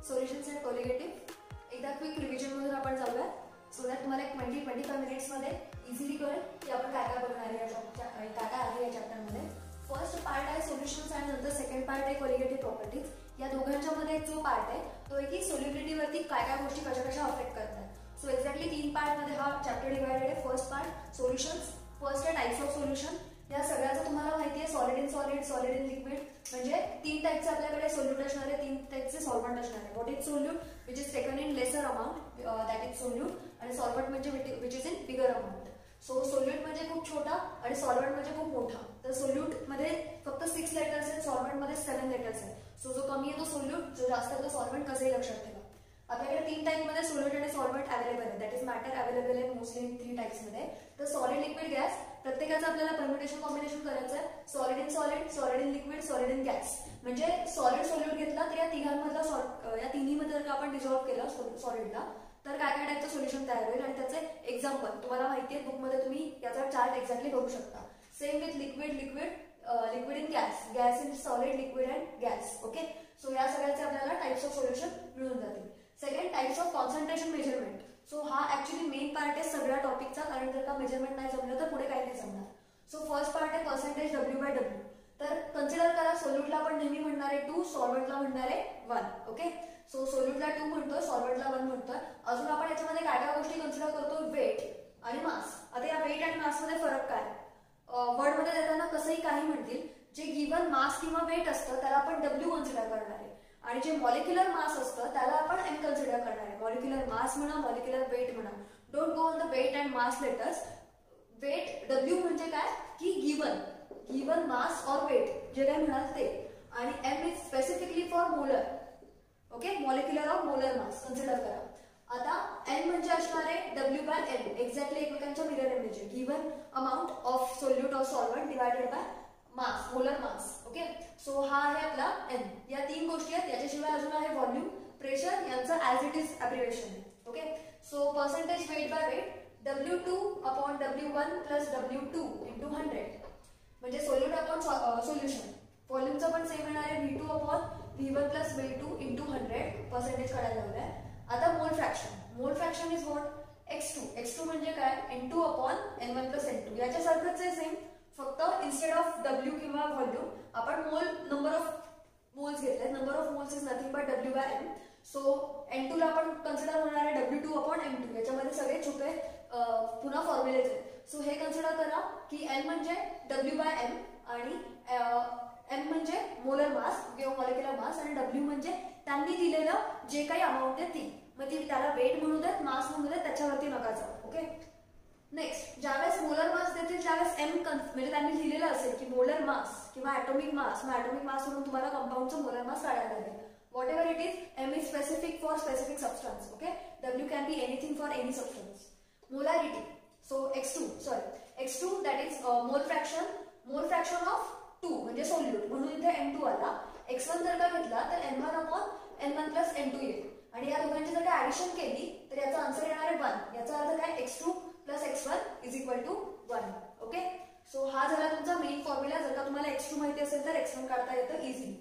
Solutions and colligative एकदा quick रिव्हिजनमधून आपण जाऊया सो दॅट तुम्हाला एक 20-25 मिनिट्समध्ये इझिली कळेल की आपण काय काय बघणार आहे काय काय आहे या चॅप्टरमध्ये. फर्स्ट पार्ट आहे सोल्युशन्स आणि नंतर सेकंड पार्ट आहे कोलिगेटिव्ह प्रॉपर्टीज. या दोघांच्या मध्ये जो पार्ट आहे तो आहे की सोल्युबिलिटीवरती काय काय गोष्टी कशा कशा अफेक्ट करतात. सो एक्झॅक्टली 3 पार्टमध्ये हा चॅप्टर डिवायडेड आहे. फर्स्ट पार्ट सोल्युशन्स, फर्स्ट आहे टाइप्स ऑफ सोल्युशन. या सगळ्याचं तुम्हाला माहिती आहे solid in solid, solid in liquid, म्हणजे 3 टाइपचे आपल्याकडे सोल्यूट असणार आहे, 3 टाइपचे सॉल्व्हंट असणार आहे. What is solute which is taken in lesser amount that is solute, आणि सॉल्व्हंट म्हणजे which is in bigger amount. So solute म्हणजे खूप छोटा आणि सॉल्व्हंट म्हणजे खूप मोठा. तर सोल्यूट मध्ये फक्त 6 लेटर्स आहेत, सॉल्व्हंट मध्ये 7 लेटर्स आहेत. सो जो कमी आहे तो सोल्यूट, जो जास्त आहे तो सॉल्व्हंट. कसंही लक्षात ठेवा. आपल्याकडे 3 टाइप मध्ये सोल्यूट आणि सॉल्व्हंट अवेलेबल आहे. दॅट इज मॅटर अवेलेबल आहे मोस्टली इन 3 टाइप्स मध्ये. तर सॉलिड, लिक्विड, गॅस प्रत्येकाचं आपल्याला परम्युटेशन कॉम्बिनेशन करायचं आहे. Solid in solid, solid in liquid, solid in gas. म्हणजे सॉलिड सोल्यूट घेतला तर या तिघांमधला या तिन्हीमध्ये जर आपण डिझॉल्व्ह केलं सॉलिडला तर काय काय टाइपचं सोल्युशन तयार होईल. आणि त्याचे एक्झाम्पल तुम्हाला माहिती आहे बुकमध्ये, तुम्ही याचा चार्ट एक्झॅक्टली बघू शकता. Same with liquid, liquid in gas, gas in solid, liquid and gas. Okay, so या सगळ्याचे आपल्याला टाइप्स ऑफ सोल्युशन मिळून जातील. Second types of concentration measurement. So हा ऍक्च्युली मेन पार्ट आहे सगळ्या टॉपिकचा, कारण जर का मेजरमेंट नाही जमलं तर पुढे काही नाही जमणार. सो फर्स्ट पार्ट आहे पर्सेंटेज W/W. तर कन्सिडर करा सोल्यूटला आपण नेहमी म्हणणार आहे 2, सॉल्व्हंटला म्हणणार आहे 1. ओके, सो सोल्यूटला 2 म्हणतोय, सॉल्व्हंटला 1 म्हणतोय. अजून आपण याच्यामध्ये काय काय गोष्टी कन्सिडर करतो, वेट आणि मास. आता या वेट आणि मास मध्ये फरक काय, वर्ड मध्ये देताना कसंही काही म्हणतील. जे गिवन मास किंवा वेट असतं त्याला आपण W कन्सिडर करणार आहे, आणि जे मॉलिक्युलर मास असतं त्याला आपण M कन्सिडर करणार आहे. मॉलिक्युलर मास म्हणा, मॉलिक्युलर वेट म्हणा. Don't go on the weight and mass letters. Weight W म्हणजे काय की गिवन मास और वेट जे काय म्हणाल ते, आणि M is specifically for molar. Okay, molecular of molar mass consider करा. आता N म्हणजे असणार आहे W/M. एक्झॅक्टली एकमेकांच्या मिरर इमेज आहे. Given amount of solute or solvent divided by mass, molar mass. Okay, so हा आहे आपला N. या 3 गोष्टी आहेत. याच्याशिवाय अजून आहे व्हॉल्यूम, प्रेशर, यांचं as it is abbreviation. Okay, so percentage weight by weight W2/W1 plus W2 into 100 म्हणजे सोल्यूट अपॉन सोल्युशन. व्हॉल्यूमचं पण सेम येणार आहे V2/V1 plus V2 into 100. Percentage काढायला लावलाय. आता मोल फ्रॅक्शन. मोल फ्रॅक्शन इज व्हॉट X2 म्हणजे काय N2/N1 प्लस N2. याच्यासारखंच आहे सेम, फक्त इन्स्टेड ऑफ W किंवा व्हॉल्यूम आपण नंबर ऑफ मोल्स घेतले. Number of moles is nothing but W/M. So N2 ला आपण कन्सिडर होणार आहे W2/M2. याच्यामध्ये सगळे छुपे पुन्हा फॉर्म्युलेज आहेत. सो हे कन्सिडर करा की N म्हणजे W/M आणि M म्हणजे मोलर मास किंवा मॉलिक्युलर मास, आणि W म्हणजे त्यांनी दिलेलं जे काही अमाऊंट आहे ती. मग ती त्याला वेट म्हणू देत, मास म्हणू देत, त्याच्यावरती नका जाऊ. ओके, नेक्स्ट ज्यावेळेस मोलर मास देतील त्यावेळेस M म्हणजे त्यांनी लिहिलेलं असेल की मोलर मास किंवा ॲटॉमिक मास. मग ॲटॉमिक मास म्हणून तुम्हाला कंपाऊंडचं मोलर मास काढायला लागेल. What ever it is, M is specific for specific substance. Okay, W can be anything for any substance. Molarity. So X2 that is mole fraction of 2 म्हणजे solute, म्हणून इथे N2 आला. X1 जर का घेतला तर N1/N1 प्लस N2 येईल, आणि या दोघांची जर का ऍडिशन केली तर याचा आन्सर येणार आहे 1. याचा अर्थ काय X2 plus X1 is equal to 1. Okay, so हा झाला तुमचा मेन फॉर्म्युला. जर का तुम्हाला X2 माहिती असेल तर X1 काढता येतं easily.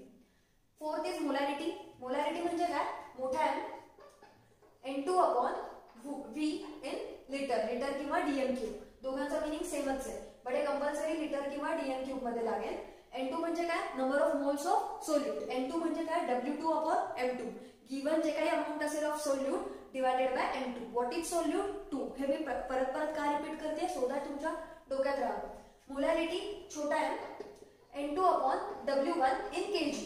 Fourth is molarity. Molarity म्हणजे काय, मोठा M N2/V इन लिटर किंवा DM क्यूब. दोघांचा मिनिंग सेमच आहे, बट हे कंपल्सरी लिटर किंवा DM क्यूब मध्ये लागेल. N2 म्हणजे काय, number of moles of solute. N2 म्हणजे काय W2/M2. गिवन जे काही अमाऊंट असेल of solute divided by M2. What is solute 2. हे मी परत का रिपीट करते सो दॅट तुमच्या डोक्यात राहावं. मोलॅरिटी छोटा M N2/W1 इन kg.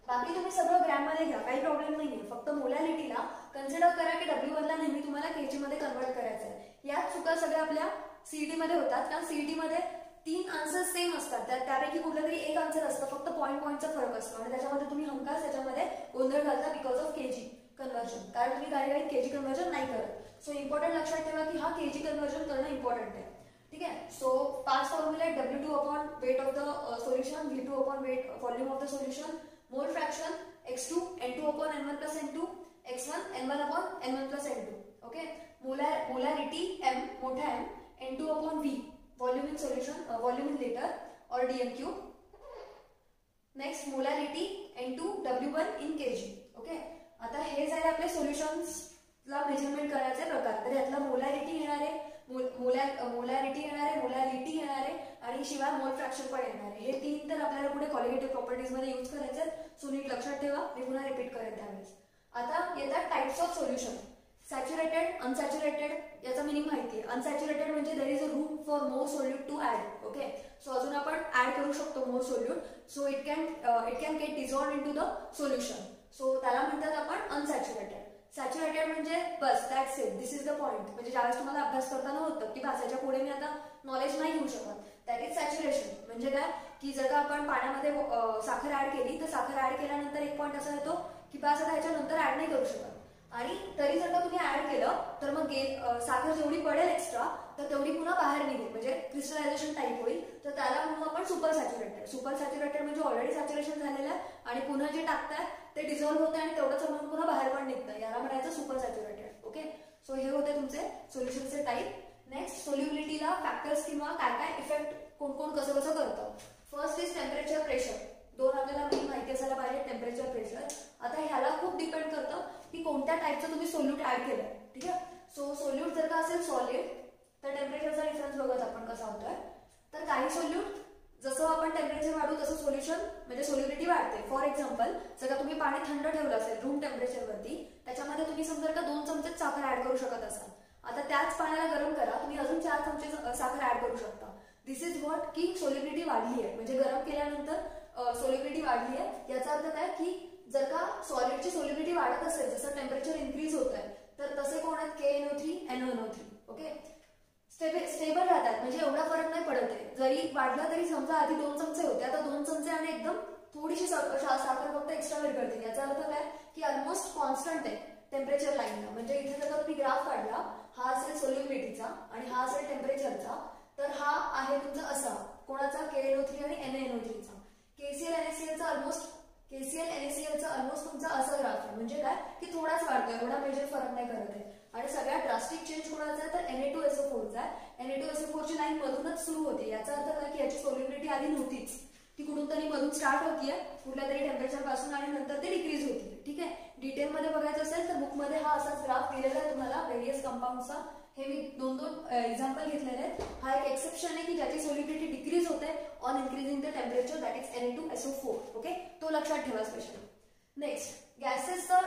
बाकी तुम्ही सगळं ग्रॅम मध्ये घ्या, काही प्रॉब्लेम नाहीये. फक्त मोलॅरिटीला कन्सिडर करा की W1 ला नेहमी तुम्हाला kg मध्ये कन्वर्ट करायचं आहे. याच चुका सगळ्या आपल्या सीईटी मध्ये होतात, कारण सीईटी मध्ये 3 आन्सर सेम असतात. त्यापैकी कुठलं तरी एक आन्सर असतं, फक्त पॉईंटचा फरक असतो, आणि त्याच्यामध्ये तुम्ही हमखास त्याच्यामध्ये गोंधळ घालता बिकॉज ऑफ kg कन्वर्जन, कारण तुम्ही काही kg कन्वर्जन नाही करत. सो इम्पॉर्टंट लक्षात ठेवा की हा kg कन्वर्जन करणं इम्पॉर्टंट आहे. ठीक आहे, सो 5 फॉर्म्युले आहेत. W2/weight of the solution, V2/weight volume of the solution, मोल fraction X2 N2/N1 plus N2, X1 N1/N1 plus N2. Okay, molarity M मोठा M N2/V volume in solution, volume in litre और DM cube. Next molarity N2W1 in kg. Okay, आता हे झाले आपले सोल्युशन्सला measurement करायचे प्रकार. तर यातला मोलॅरिटी येणार आहे, मोलॅरिटी येणार आहे, मोलॅलिटी येणार आहे आणि शिवाय मोल फ्रॅक्शन पण येणार आहे. हे 3 तर आपल्याला पुढे क्वालिटेटिव्ह प्रॉपर्टीज मध्ये यूज करायचे. सो नीट लक्षात ठेवा, मी पुन्हा रिपीट करेन त्यावेळेस. आता येतात types of solution. Saturated, unsaturated, याचा मिनिंग माहिती आहे. अनसॅच्युरेटेड म्हणजे there is a room for more solute to add. Okay, so अजून आपण ऍड करू शकतो more solute. So it can get dissolved into the solution. So त्याला म्हणतात आपण अनसॅच्युरेटेड. सॅच्युरेटेड म्हणजे बस that's it, this is the point. म्हणजे ज्यावेळेस तुम्हाला अभ्यास करताना होतं की भाषेच्या पुढे मी आता नॉलेज नाही घेऊ शकत, दॅट इज सॅच्युरेशन. म्हणजे काय की जर का आपण पाण्यामध्ये साखर ऍड केली तर साखर ऍड केल्यानंतर एक पॉइंट असा येतो की बस आता ह्याच्यानंतर ऍड नाही करू शकत. आणि तरी जर का तुम्ही ऍड केलं तर मग साखर जेवढी पडेल एक्स्ट्रा तर तेवढी पुन्हा बाहेर निघेल, म्हणजे क्रिस्टलायझेशन टाईप होईल. तर त्याला म्हणू आपण सुपर सॅच्युरेटेड. सुपर सॅच्युरेटेड म्हणजे ऑलरेडी सॅच्युरेशन झालेलं आहे आणि पुन्हा जे टाकताय ते डिझॉल्व्ह होते आणि तेवढंच अमाऊंट पुन्हा बाहेर पण निघतं, याला म्हणायचं सुपर सॅच्युरेटेड. ओके, सो हे होते तुमचे सोल्युशनचे टाईप. नेक्स्ट, सोल्युबिलिटीला फॅक्टर्स किंवा काय काय इफेक्ट कोण कोण कसं कसं करतं. First is temperature, pressure. 2 आपल्याला माहिती असायला पाहिजे, टेम्परेचर, प्रेशर. आता ह्याला खूप डिपेंड करतं की कोणत्या टाईपचं तुम्ही सोल्यूट ऍड केलं. ठीक आहे, सो सोल्यूट जर का असेल सॉलिड तर टेम्परेचरचा डिफरन्स बघत आपण कसा होतोय. तर काही सोल्यूट जसं आपण टेम्परेचर वाढू तसं सोल्युशन म्हणजे सोल्युबिलिटी वाढते. फॉर एक्झाम्पल, जर का तुम्ही पाणी थंड ठेवलं असेल रूम टेम्परेचरवरती, त्याच्यामध्ये तुम्ही समजा का 2 चमचे साखर ऍड करू शकत असाल. आता त्याच पाण्याला गरम करा, तुम्ही अजून 4 चमचे साखर ऍड करू शकता. दिस इज व्हॉट की सोल्युबिलिटी वाढली आहे. म्हणजे गरम केल्यानंतर सोल्युबिलिटी वाढली आहे. याचा अर्थ काय की जर का सॉलिडची सोल्युबिलिटी वाढत असेल, जसं टेम्परेचर इन्क्रीज होत आहे, तर तसे कोण आहेत KNO3, NONO3. ओके, स्टेबल राहतात, म्हणजे एवढा फरक नाही पडत आहे. जरी वाढला तरी समजा आधी 2 चमचे होते, आता 2 चमचे आणि एकदम थोडीशी साखर फक्त एक्स्ट्रा वेळ करते. याचा अर्थ काय की ऑलमोस्ट कॉन्स्टंट आहे टेम्परेचर लाईनला. म्हणजे इथे जर का तुम्ही ग्राफ काढला, हा असेल सोल्युबिलिटीचा आणि हा असेल टेम्परेचरचा, तर हा आहे तुमचा असा कोणाचा KNO3 आणि NaNO3चा. KCl ऑलमोस्ट तुमचा असा ग्राफ आहे. म्हणजे काय की थोडाच वाढतोय, एवढा मेजर फरक नाही करत आहे. आणि सगळ्यात ड्रास्टिक चेंज कोणाचा आहे तर Na2SO4चा आहे. Na2SO4 ची लाईन मधूनच सुरू होते. याचा अर्थ काय की याची सोल्युबिलिटी आधी नव्हतीच, ती कुठून तरी मधून स्टार्ट होतीये कुठल्या तरी टेम्परेचर पासून आणि नंतर ते डिक्रीज होती. ठीक आहे, डिटेल मध्ये बघायचं असेल तर बुक मध्ये हा असाच ग्राफ दिलेला आहे तुम्हाला व्हेरियस कंपाऊंडचा. हे मी 2 एक्झाम्पल घेतलेले आहेत. हा एक एक्सेप्शन आहे की ज्याची सोल्युबिलिटी डिक्रीज होते on increasing the temperature, that is Na2SO4. Okay, तो लक्षात ठेवा स्पेशली. नेक्स्ट, गॅसेसचा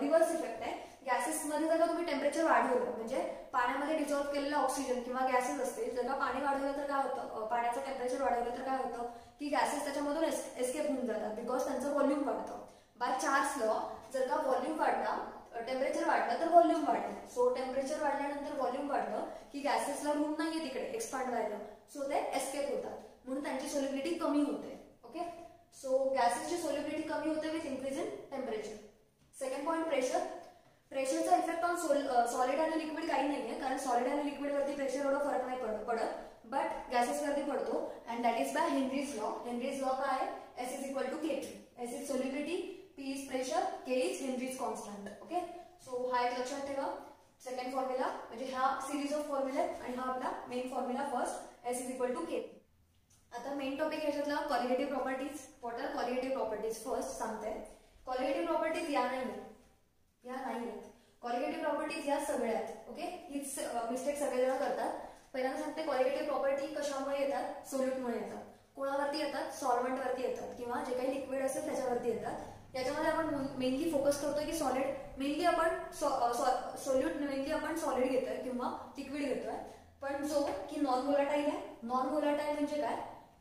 रिव्हर्स इफेक्ट आहे. गॅसेस मध्ये जर का तुम्ही टेम्परेचर वाढवलं, म्हणजे पाण्यामध्ये डिझॉल्व्ह केलेलं ऑक्सिजन किंवा गॅसेस असतील, जर का पाणी वाढवलं तर काय होतं, पाण्याचं टेम्परेचर वाढवलं तर काय होतं की गॅसेस त्याच्यामधून एस्केप होऊन जातात, बिकॉज त्यांचं व्हॉल्यूम वाढतं. बाय चार्ल्स लॉ जर का व्हॉल्यूम वाढला, टेम्परेचर वाढलं तर व्हॉल्यूम वाढलं. सो टेम्परेचर वाढल्यानंतर व्हॉल्यूम वाढलं की गॅसेसला रूम नाहीये तिकडे एक्सपांड व्हायला, सो ते एस्केप होतात, म्हणून त्यांची सोल्युबिलिटी कमी होते. ओके, सो गॅसेसची सोल्युबिलिटी कमी होते with increase in temperature. Second point, pressure. प्रेशरचा इफेक्ट ऑन सॉलिड आणि लिक्विड काही नाहीये, कारण सॉलिड आणि लिक्विड वरती प्रेशर एवढा फरक नाही पडत, बट गॅसेस वरती पडतो. And that is by Henry's law. Henry's law काय आहे, S is equal to K3. S is solubility, P is pressure, K is Henry's constant. Okay, so हा एक लक्षात ठेवा. सेकंड फॉर्म्युला म्हणजे हा सिरीज ऑफ फॉर्म्युला आणि हा आपला main formula first, S is equal to K. आता मेन टॉपिक याच्यातला qualitative properties. What are qualitative properties first सांगते. क्वालिटेटिव्ह प्रॉपर्टीज या नाही क्वालिटेटिव्ह प्रॉपर्टीज या सगळ्या आहेत. ओके, हीच मिस्टेक सगळेजण करतात. पहिल्यांदा सांगते क्वालिटेटिव्ह प्रॉपर्टी कशामुळे येतात, सोल्यूटमुळे येतात. कोणावरती येतात, सॉल्व्हंट वरती येतात किंवा जे काही लिक्विड असेल त्याच्यावरती येतात. याच्यामध्ये आपण मेनली फोकस करतोय की सॉलिड, मेनली आपण सोल्यूट मेनली आपण सॉलिड घेतोय किंवा लिक्विड घेतोय. पण जो की नॉन व्होलाटाईल आहे. नॉन व्होलाटाईल म्हणजे काय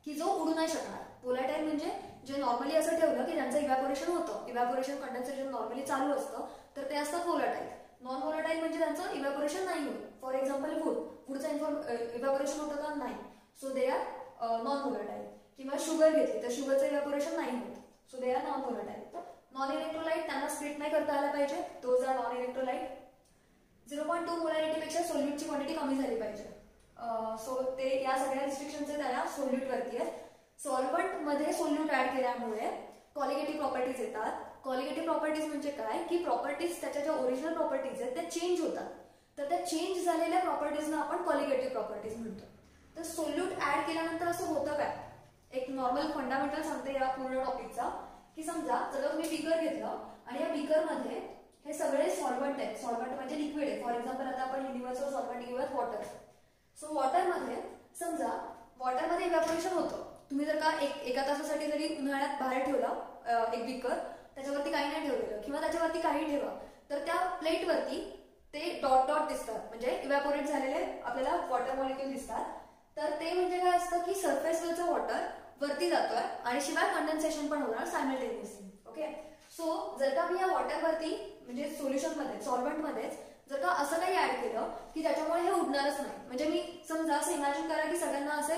की जो उडू नाही शकणार. व्होलाटाईल म्हणजे जे नॉर्मली असं ठेवलं की ज्यांचं इव्हॅपोरेशन होतं, इव्हॅपोरेशन कंडेन्सेशन नॉर्मली चालू असतं, तर ते असतात व्होलाटाईल. नॉन व्होलाटाईल म्हणजे त्यांचं इव्हॅपोरेशन नाही होत. फॉर एक्झाम्पल वूडचं इव्हॅपोरेशन होतं का नाही, so they are non volatile. किंवा शुगर घेतली तर शुगरचं इव्हॅपोरेशन नाही होत, so they are non volatile. Non electrolyte त्यांना स्प्लिट नाही करता आला पाहिजे, those are non electrolyte. 0.2 molarity पेक्षा सोल्यूटची क्वांटिटी कमी झाली पाहिजे. सो ते या सगळ्या रिस्ट्रिक्शनचे त्याला सोल्यूट वरती आहेत. सॉल्व्हंट मध्ये सोल्यूट ऍड केल्यामुळे कॉलिगेटिव्ह प्रॉपर्टीज येतात. कॉलिगेटिव्ह प्रॉपर्टीज म्हणजे काय की प्रॉपर्टीज त्याच्या ज्या ओरिजिनल प्रॉपर्टीज आहेत त्या चेंज होतात. तर त्या चेंज झालेल्या प्रॉपर्टीजना आपण कॉलिगेटिव्ह प्रॉपर्टीज म्हणतो. तर सोल्यूट ऍड केल्यानंतर असं होतं काय, एक नॉर्मल फंडामेंटल सांगते या पूर्ण टॉपिकचा की समजा जर तुम्ही बिकर घेतलं आणि या बीकर मध्ये हे सगळे सॉल्व्हंट आहेत. सॉल्व्हंट म्हणजे लिक्विड आहे. फॉर एक्झाम्पल आता आपण युनिव्हर्सल सॉल्व्हंट घेऊयात वॉटर. सो वॉटर मध्ये समजा वॉटर मध्ये इव्हॅपोरेशन होतं. तुम्ही जर का एका तासासाठी जरी उन्हाळ्यात बाहेर ठेवला एक बीकर, त्याच्यावरती काही नाही ठेवलेलं किंवा त्याच्यावरती काही ठेवा, तर त्या प्लेटवरती ते डॉट डॉट दिसतात, म्हणजे इव्हॅपोरेट झालेले आपल्याला वॉटर मॉलिक्यूल दिसतात. तर ते म्हणजे काय असतं की सरफेसवरचं वॉटर वरती जातोय आणि शिवाय कंडेन्सेशन पण होणार सायमल्टेनियसली. ओके, सो जर का मी या वॉटरवरती म्हणजे सोल्युशन मध्ये सॉल्व्हंट मध्येच जर का असं काही ऍड केलं की ज्याच्यामुळे हे उडणारच नाही, म्हणजे मी समजा असं इमॅजिन करा की सगळ्यांना असे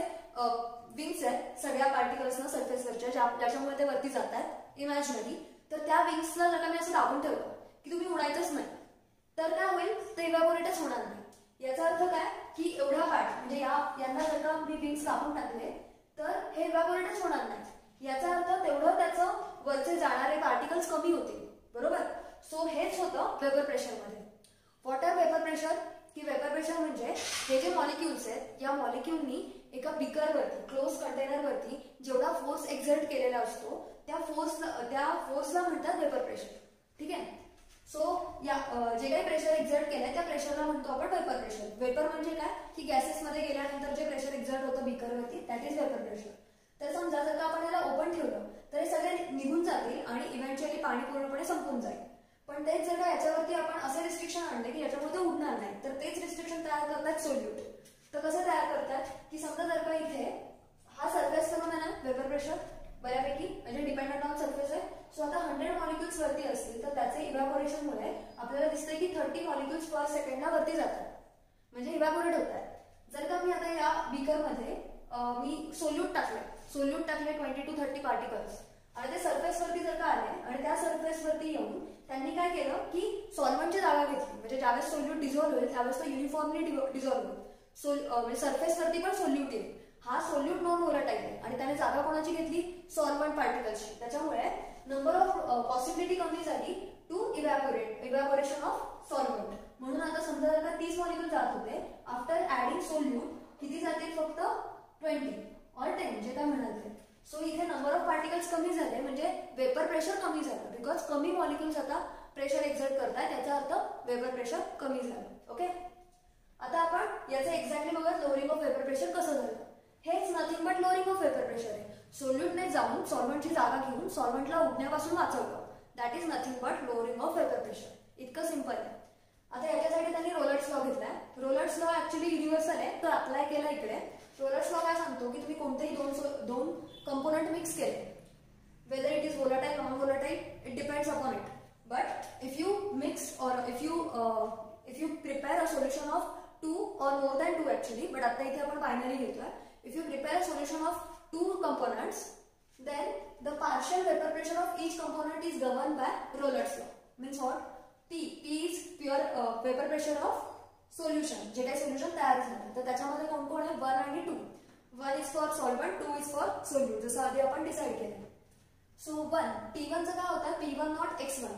विंग्स आहेत सगळ्या पार्टिकल्सना सरफेसवरच्या ज्याच्यामुळे ते वरती जातात इमॅजिनरी. तर त्या विंग्सला जर का मी असं दाबून ठेवलं की तुम्ही उडायचंच नाही, तर काय होईल, ते इव्हॅपोरेटच होणार नाही. याचा अर्थ काय की एवढा पार्ट म्हणजे यांना जर का मी विंग्स कापून टाकले तर हे इव्हॅपोरेटच होणार नाही. याचा अर्थ तेवढं त्याचं वरचे जाणारे पार्टिकल्स कमी होतील. बरोबर. सो हेच होतं वेपर प्रेशर मध्ये. वॉटर वेपर प्रेशर की वेपर प्रेशर म्हणजे हे जे मॉलिक्युल्स आहेत या मॉलिक्युलनी एका बिकरवरती क्लोज कंटेनरवरती जेवढा फोर्स एक्झर्ट केलेला असतो त्या फोर्सला म्हणतात वेपर प्रेशर. ठीक आहे. सो या जे काही प्रेशर एक्झर्ट केलंय त्या प्रेशरला म्हणतो आपण वेपर प्रेशर. वेपर म्हणजे काय की गॅसेस मध्ये गेल्यानंतर जे प्रेशर एक्झर्ट होतं बिकरवरती दॅट इज वेपर प्रेशर. तर समजा जर का आपण याला ओपन ठेवलं तर हे सगळे निघून जातील आणि इव्हेंच्युअली पाणी पूर्णपणे संपून जाईल. पण तेच जर का याच्यावरती आपण असे रिस्ट्रिक्शन आणले की याच्यामध्ये उडणार नाही, तर तेच रिस्ट्रिक्शन तयार करतात सोल्यूट. तर कसं तयार करतात की समजा जर का इथे हा सरफेस फिनोमेना वेपर प्रेशर बऱ्यापैकी म्हणजे डिपेंडंट ऑन सरफेस आहे. सो आता 100 मॉलिक्युल्स वरती असतील तर त्याचे इव्हॅपोरेशन मुळे आपल्याला दिसतंय की 30 मॉलिक्युल्स पर सेकंडला वरती जातात, म्हणजे इव्हॅपोरेट होत आहेत. जर का मी आता या बीकर मध्ये मी सोल्यूट टाकले 20 to 30 पार्टिकल्स आणि ते सरफेस वरती जर का आले आणि त्या सरफेस वरती येऊन त्यांनी काय केलं की सॉल्व्हंटची जागा घेतली, म्हणजे ज्यावेळेस सोल्यूट डिझॉल्व्ह होईल त्यावेळेस तो युनिफॉर्मली डिझॉल्व्ह होईल. म्हणजे सरफेस वरती पण सोल्यूट येईल. हा सोल्यूट नॉन व्होलाटाईल आहे आणि त्याने जागा कोणाची घेतली, सॉल्व्हंट पार्टिकल्सची. त्याच्यामुळे नंबर ऑफ पॉसिबिलिटी कमी झाली टू इव्हॅपोरेशन ऑफ सॉल्व्हंट. म्हणून आता समजा जर का 30 मॉलिक्युल जात होते, आफ्टर ऍडिंग सोल्यूट किती जातील, फक्त 20 और 10 जे काय म्हणाल ते. सो इथे नंबर ऑफ पार्टिकल्स कमी झाले म्हणजे वेपर प्रेशर कमी झालं, बिकॉज कमी मॉलिक्युल्स आता प्रेशर एक्झर्ट करतायत, याचा अर्थ वेपर प्रेशर कमी झालं. ओके, आता आपण याचं एक्झॅक्टली बघा लोअरिंग ऑफ वेपर प्रेशर कसं झालं. हेच nothing but lowering of vapour pressure आहे. सोल्यूटने जाऊन सॉल्व्हंटची जागा घेऊन सॉल्व्हंटला उडण्यापासून वाचवलं, that is nothing but lowering of vapour pressure. इतकं सिंपल आहे. आता याच्यासाठी त्यांनी रोलर्स लॉ घेतलाय. रोलर्स लॉ ऍक्च्युअली युनिव्हर्सल आहे, तर अप्लाय केला इकडे. रोलर्स लॉ काय सांगतो की तुम्ही कोणतेही दोन कंपोनंट मिक्स केले, whether it is volatile non volatile it depends upon it, but if you mix or if you prepare a solution of 2 or more than 2 actually, but आता इथे आपण बायनरी घेतोय. if you prepare a solution of 2 components then the partial vapor pressure of each component is governed by Roller's law. means what? P is pure vapor pressure of solution, जे काही solution तयार झालं तर त्याच्यामध्ये कोण कोण आहे, 1 आणि 2. 1 is for solvent, 2 is for solute, जसं आधी आपण डिसाइड केलं. सो 1 T1 चं काय होतं, P1 नॉट X1.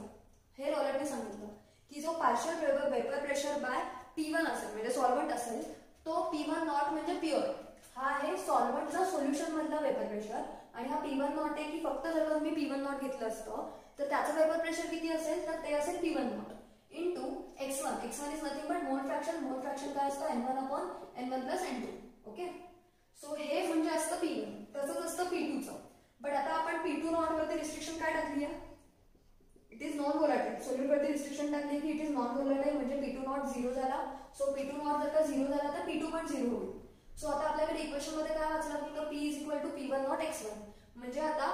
हे रोलरने सांगितलं की जो partial vapour pressure by P1 असेल म्हणजे सॉल्व्हंट असेल तो P1 नॉट म्हणजे प्युअर. हा आहे सॉल्व्हंटचा सोल्युशन मधला वेपर प्रेशर. आणि हा P1 नॉट आहे की फक्त जर तुम्ही P1 नॉट घेतलं असतं तर त्याचं वेपर प्रेशर किती असेल, तर ते असेल P1 not into X1. X1 is nothing but मोल फ्रॅक्शन. मोल फ्रॅक्शन काय असतं, N1/N1 + N2. ओके, सो हे म्हणजे असतं P1. तसंच असतं P2 चं. बट आता आपण P2 नॉट वरती रिस्ट्रिक्शन काय टाकली आहे, it is non volatile. Solute वरती रिस्ट्रिक्शन टाकली की इट इज नॉन व्होलाटाईल, म्हणजे P2 नॉट 0 झाला. सो P2 नॉट जर का 0 झाला तर P2 पण 0 होईल. सो आता आपल्याकडे इक्वेशन मध्ये काय वाचलं की P is P1 not X1. म्हणजे आता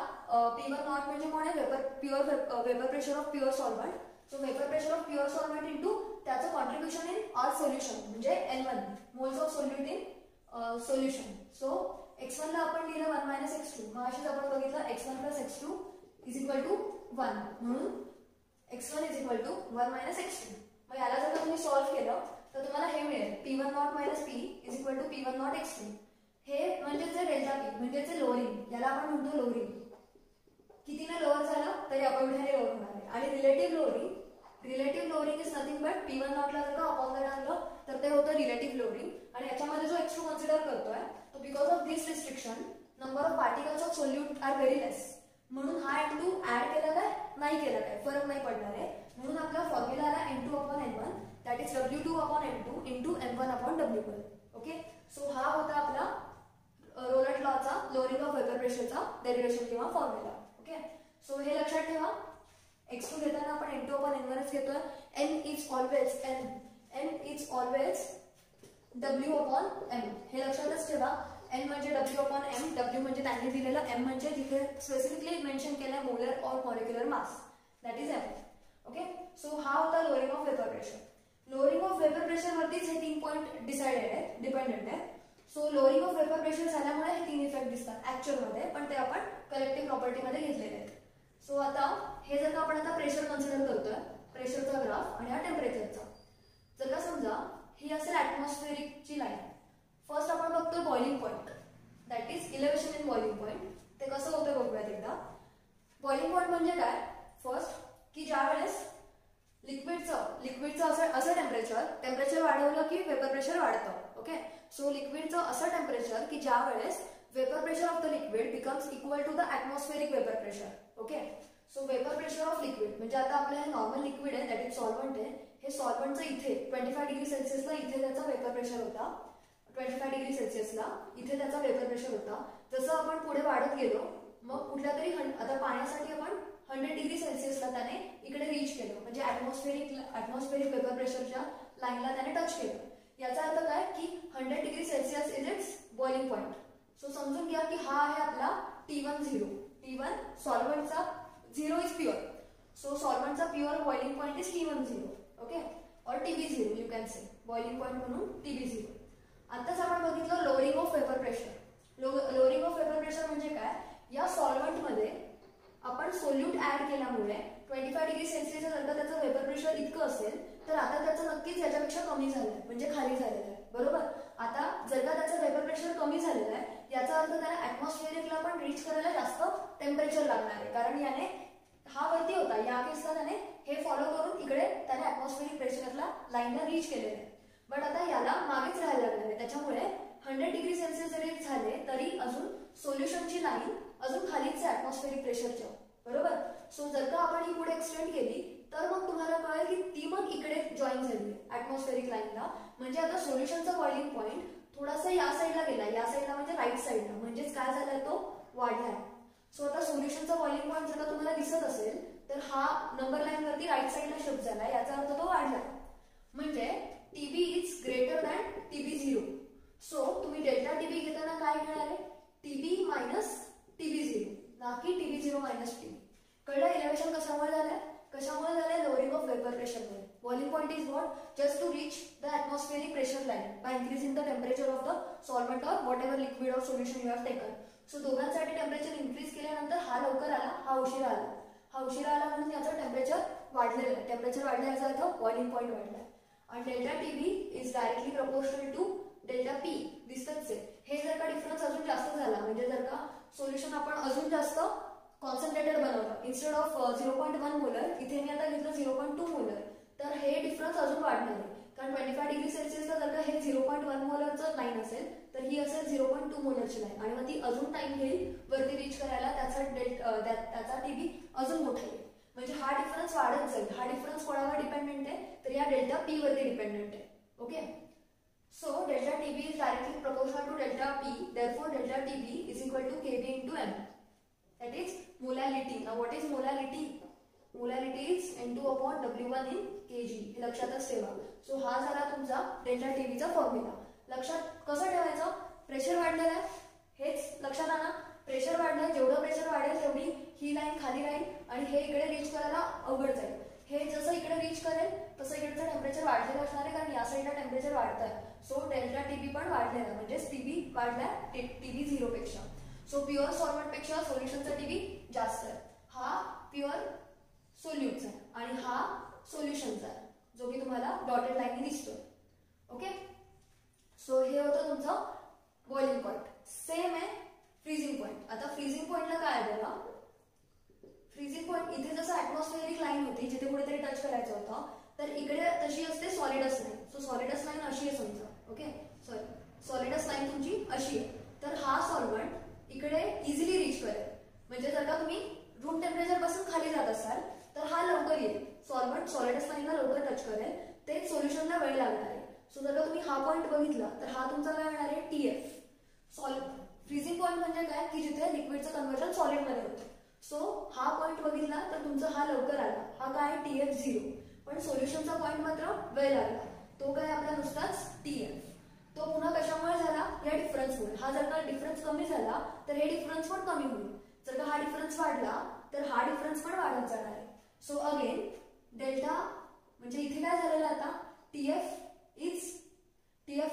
P1 नॉट म्हणजे कोण आहे, vapour pressure of pure solvent. So vapour pressure of pure solvent into त्याचं कॉन्ट्रीब्युशन इन आवर सोल्युशन म्हणजे N1 moles of solute in solution. So X1 ला आपण लिहिलं 1 - X2. मग अशीच आपण बघितलं X1 + X2 = 1. म्हणून X1 = 1 - X2. मग याला जर तुम्ही सॉल्व्ह केलं तर तुम्हाला हे मिळेल P1 not - P = P1 not X2. हे म्हणजे जे डेल्टा P म्हणजे जे लोअरिंग, याला आपण म्हणतो लोअरिंग. कितीने लोअर झालं तरी अपॉइंटने लोअर होणार आहे. आणि relative lowering is nothing but P1 नॉटला जर का अपॉन आणलं तर ते होतं रिलेटिव्ह लोअरिंग. आणि याच्यामध्ये जो X2 कन्सिडर करतोय तो because of this restriction number of particles of solute are very less. म्हणून हा N2 ऍड केला काय नाही केला काय फरक नाही पडणार आहे. म्हणून आपला फॉर्म्युला आला N2/N1 that is W2/N2 into M1/W1. Okay, so हा होता आपला रोलट लॉचा लोअरिंग ऑफ वेपर प्रेशरचा डेरिव्हेशन किंवा फॉर्म्युला. ओके, सो हे लक्षात ठेवा. x2 घेताना आपण N2/N1 घेतोय. N is always W/M. हे लक्षातच ठेवा. N म्हणजे W/M, W म्हणजे त्यांनी दिलेलं, M म्हणजे जिथे स्पेसिफिकली मेन्शन केलंय मोलर और molecular mass that is M. Okay, so हा होता lowering of vapour pressure. Lowering of vapour pressure वरतीच हे 3 पॉइंट डिसाइडेड आहे, डिपेंडेंट आहे. So lowering of vapour pressure झाल्यामुळे हे 3 इफेक्ट दिसतात ऍक्च्युअल मध्ये, पण ते आपण कलेक्टिव्ह प्रॉपर्टी मध्ये घेतलेले आहेत. सो आता हे जर का आपण आता प्रेशर कन्सिडर करतोय, प्रेशरचा ग्राफ आणि हा टेम्परेचरचा, जर का समजा ही असेल ऍटमॉस्फेरिकची लाईन. फर्स्ट आपण बघतोय boiling point that is elevation in boiling point. ते कसं होतं बघूयात एकदा. बॉइलिंग पॉइंट म्हणजे काय, फर्स्ट की ज्या वेळेस लिक्विडचं असं टेम्परेचर वाढवलं की वेपर प्रेशर वाढतं. ओके, सो लिक्विडचं असं टेम्परेचर की ज्या वेळेस vapour pressure of the liquid becomes equal to the atmospheric vapour pressure. Okay, so vapour pressure of liquid म्हणजे आता आपलं हे नॉर्मल लिक्विड आहे दॅट इज सॉल्व्हंट आहे. हे सॉल्व्हंटचं इथे 25 डिग्री सेल्सिअसला इथे त्याचा वेपर प्रेशर होता. 25 डिग्री सेल्सिअसला इथे त्याचा वेपर प्रेशर होता. जसं आपण पुढे वाढत गेलो मग कुठल्या तरी आता पाण्यासाठी आपण 100 डिग्री सेल्सिअसला त्याने इकडे रीच केलं, म्हणजे ॲटमॉस्फेरिक वेपर प्रेशरच्या लाईनला त्याने टच केलं. याचा अर्थ काय की 100 degree Celsius is its boiling point. So समजून घ्या की हा आहे आपला T1 T1 सॉल्व्हंटचा 0 इज प्युअर. सो सॉल्व्हंटचा pure boiling point is T10. Okay, or TB0 you can say boiling point म्हणून TB0. आताच आपण बघितलं lowering of vapour pressure. Lowering of vapour pressure म्हणजे काय, या सॉल्व्हंटमध्ये आपण सोल्यूट ऍड केल्यामुळे 25 डिग्री सेल्सिअस जर का त्याचं वेपर प्रेशर इतकं असेल तर आता त्याचं नक्कीच याच्यापेक्षा कमी झालंय, म्हणजे खाली झालेलं आहे. बरोबर, आता जर का त्याचं वेपर प्रेशर कमी झालेलं आहे याचा अर्थ त्याला ऍटमॉस्फेरिकला पण रीच करायला जास्त टेम्परेचर लागणार आहे, कारण याने हा वरती होता, या केसला त्याने हे फॉलो करून इकडे त्याने ऍटमॉस्फेरिक प्रेशरला लाईनला रीच केलेलं आहे. बट आता याला मागेच राहायला लागणार आहे, त्याच्यामुळे 100 डिग्री सेल्सिअस जरी झाले तरी अजून सोल्युशनची लाईन अजून खालीच आहे ऍटमॉस्फेरिक प्रेशरच्या. बरोबर, सो जर का आपण ही पुढे एक्सटेंड केली तर मग तुम्हाला कळेल की ती मग इकडे जॉईन झाली ऍटमॉस्फेरिक लाईनला. म्हणजे आता सोल्युशनचा बॉइलिंग पॉइंट थोडासा या साईडला गेला, या साईडला म्हणजे राईट साईडला, म्हणजेच काय झालाय तो वाढलाय. सो आता सोल्युशनचा बॉइलिंग पॉइंट जर का तुम्हाला दिसत असेल तर हा नंबर लाईन वरती राईट साईडला शिफ्ट झाला, याचा अर्थ तो वाढलाय. म्हणजे TB is greater than TB0. So तुम्ही डेल्टा TB घेताना काय घेणार आहे, TB मायनस TB0 ना की TB0 मायनस TB. कळलं इलेव्हेशन कशामुळे झालंय, कशामुळे झालंय, लोअरिंग ऑफ वेपर प्रेशरमुळे. Boiling point is what, just to reach the atmospheric pressure line by increasing the temperature of the solvent or whatever liquid or solution you have taken. So दोघांसाठी temperature increase केल्यानंतर हा लवकर आला, हा उशिरा आला म्हणून याचं टेम्परेचर वाढलेलं आहे. टेम्परेचर वाढलं याचा अर्थ बॉइलिंग पॉइंट वाढलाय. आणि delta TB is directly proportional to delta P. दिसतच आहे. हे जर का डिफरन्स अजून जास्त झाला, म्हणजे जर का सोल्युशन आपण अजून जास्त कॉन्सन्ट्रेटेड बनवलं, इन्स्टेड ऑफ 0.1 मोलर इथे मी आता घेतलं 0.2 मोलर, तर हे डिफरन्स अजून वाढणार आहे. कारण 25 डिग्री सेल्सिअसला जर का हे 0.1 मोलरचं लाईन असेल तर ही असेल 0.2 मोलरची लाईन, आणि मग ती अजून टाइम घेईल वरती रीच करायला. त्याचा TB अजून मोठा येईल, म्हणजे हा डिफरन्स वाढत जाईल. हा डिफरन्स कोणावर डिपेंडेंट आहे, तर या डेल्टा P वरती डिपेंडेंट आहे. Okay, so delta TB is directly proportional to delta P. Therefore, delta TB is equal to Kb into M. That is molality. Now, what is molality? Molality is N2/W1 in kg. हे लक्षातच ठेवा. So हा झाला तुमचा delta TB चा formula. लक्षात कसं ठेवायचं, प्रेशर वाढलेलं आहे हेच लक्षात आणा. प्रेशर वाढलं, जेवढं प्रेशर वाढेल तेवढी ही लाईन खाली राहील आणि हे इकडे रीच करायला अवघड जाईल. हे जसं इकडे रीच करेल तसं इकडचं टेम्परेचर वाढलेलं असणार आहे, कारण या साईडला टेम्परेचर वाढत आहे. सो डेल्टा TB पण वाढलेला, म्हणजे TB वाढलाय TB0 पेक्षा. सो प्युअर सॉल्व्हंट पेक्षा सोल्युशनचा TB जास्त आहे. हा प्युअर सोल्यूटचा आहे आणि हा सोल्युशनचा आहे, जो की तुम्हाला डॉटेड लाईनने दिसतोय. ओके, सो हे होतं तुमचं बॉइलिंग पॉइंट. सेम आहे फ्रीजिंग पॉइंट. आता फ्रीजिंग पॉइंटला काय आहे बघा, फ्रीजिंग पॉइंट इथे जसं ऍटमॉस्फेरिक लाईन होती जिथे कुठेतरी टच करायचं होतं, तर इकडे तशी असते solids line. So solids line अशी आहे समजा. ओके, सॉलिडस लाईन तुमची अशी आहे, तर हा सॉल्व्हंट इकडे इझिली रीच करेल. म्हणजे जर का तुम्ही रूम टेम्परेचर पासून खाली जात असाल तर हा लवकर येईल, सॉल्व्हंट सॉलिड असताना लवकर टच करेल, ते सोल्युशनला वेळ लागणार आहे. सो जर का तुम्ही हा पॉईंट बघितला तर हा तुमचा काय होणार आहे TF. फ्रीजिंग पॉईंट म्हणजे काय की जिथे लिक्विडचं कन्व्हर्जन सॉलिड मध्ये होतं. सो हा पॉईंट बघितला तर तुमचा हा लवकर आला, हा काय TF0. पण सोल्युशनचा पॉईंट मात्र वेळ लागला, तो काय आपला नुसताच TF. तो पुन्हा कशामुळे झाला, या डिफरन्समुळे. हा जर का डिफरन्स कमी झाला तर हे डिफरन्स पण कमी होईल, जर का हा डिफरन्स वाढला तर हा डिफरन्स पण वाढत जाणार आहे. सो अगेन डेल्टा म्हणजे इथे काय झालेलं आता TF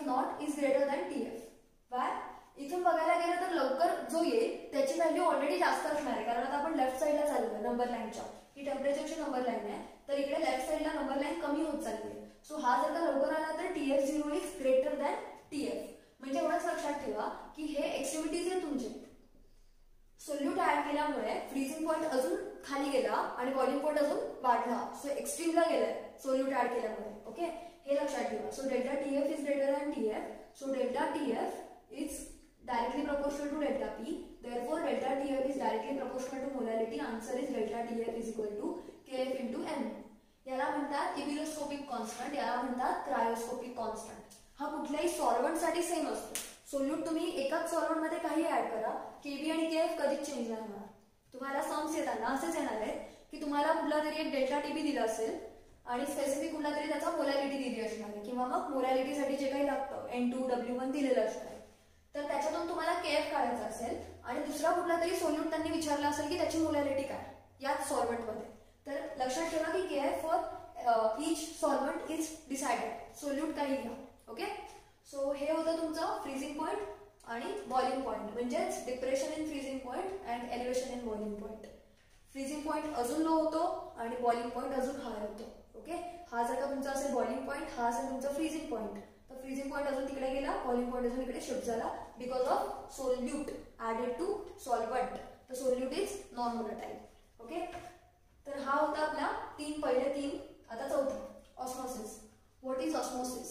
not is greater than TF. Y? इथून बघायला गेलं तर लवकर जो येईल त्याची व्हॅल्यू ऑलरेडी जास्त असणार आहे, कारण आता आपण लेफ्ट साईडला चाललोय नंबर लाईनच्या. ही टेम्परेचरची नंबर लाईन आहे, तर इकडे लेफ्ट साईडला नंबर लाईन कमी होत चालली आहे. सो हा जर का लवकर आला तर TF0 is greater than TF. म्हणजे एवढंच लक्षात ठेवा की हे एक्स्ट्रीमिटीज आहे तुमचे. सोल्यूट ऍड केल्यामुळे फ्रीजिंग पॉईंट अजून खाली गेला आणि बॉइलिंग पॉईंट अजून वाढला. सो एक्स्ट्रीमला गेलाय सोल्यूट ऍड केल्यामुळे. ओके, हे लक्षात ठेवा. So delta TF is greater than TF. So delta TF is directly proportional to delta P. Therefore, delta TF is directly proportional to molality. Answer is delta TF is equal to KF into M. याला म्हणतात इबिलोस्कोपिक constant, याला म्हणतात cryoscopic constant. हा कुठल्याही solvent साठी same असतो. Solute तुम्ही एकाच सॉल्व्हंट मध्ये काही ऍड करा, KB आणि KF कधीच चेंज नाही होणार. तुम्हाला सम्स येताना असेच येणार आहे की तुम्हाला कुठला तरी एक डेल्टा TB दिला असेल आणि स्पेसिफिक कुठला तरी त्याचा मोलॅरिटी दिली असणार आहे, किंवा मग मोलॅरिटीसाठी जे काही लागतं N2 W1 दिलेलं असणार आहे. तर त्याच्यातून तुम्हाला KF काढायचा असेल आणि दुसरा कुठला तरी सोल्यूट त्यांनी विचारला असेल की त्याची मोलॅरिटी काय याच सॉल्व्हंट मध्ये, तर लक्षात ठेवा की KF for each solvent is decided. Solute काही घ्या. ओके, सो हे होतं तुमचं फ्रीजिंग पॉईंट आणि बॉइलिंग पॉईंट, म्हणजेच depression in freezing point and elevation in boiling point. Freezing point अजून लो होतो आणि बॉइलिंग पॉईंट अजून हाय होतो. ओके, हा जर का तुमचा असेल बॉइलिंग पॉईंट, हा असेल तुमचा फ्रीजिंग पॉईंट, तर फ्रीजिंग पॉईंट अजून तिकडे गेला, बॉइलिंग पॉईंट अजून इकडे शिफ्ट झाला because of solute added to solvent. तर solute is non volatile. Okay, तर हा होता आपला पहिले तीन. आता चौथा osmosis. What is osmosis?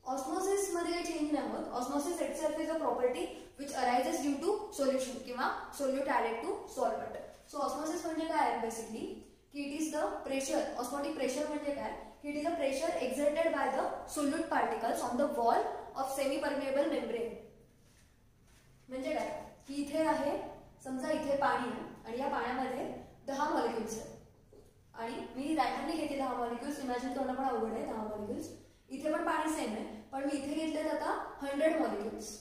Osmosis मध्ये काही चेंज नाही होत. Osmosis itself is a property which arises due to solution किंवा solute added to solvent. So osmosis म्हणजे काय आहे बेसिकली की it is the pressure. Osmotic pressure म्हणजे काय? It is a pressure exerted by the solute particles on the wall of semi-permeable membrane. म्हणजे काय की इथे आहे, समजा इथे पाणी आहे आणि या पाण्यामध्ये 10 मॉलिक्युल्स आहेत आणि मी रॅन्डमली घेते 10 मॉलिक्युल्स. इमॅजिन करणं पण अवघड आहे. 10 मॉलिक्युल्स इथे पण पाणी सेम आहे, पण मी इथे घेतलेत आता 100 मॉलिक्युल्स.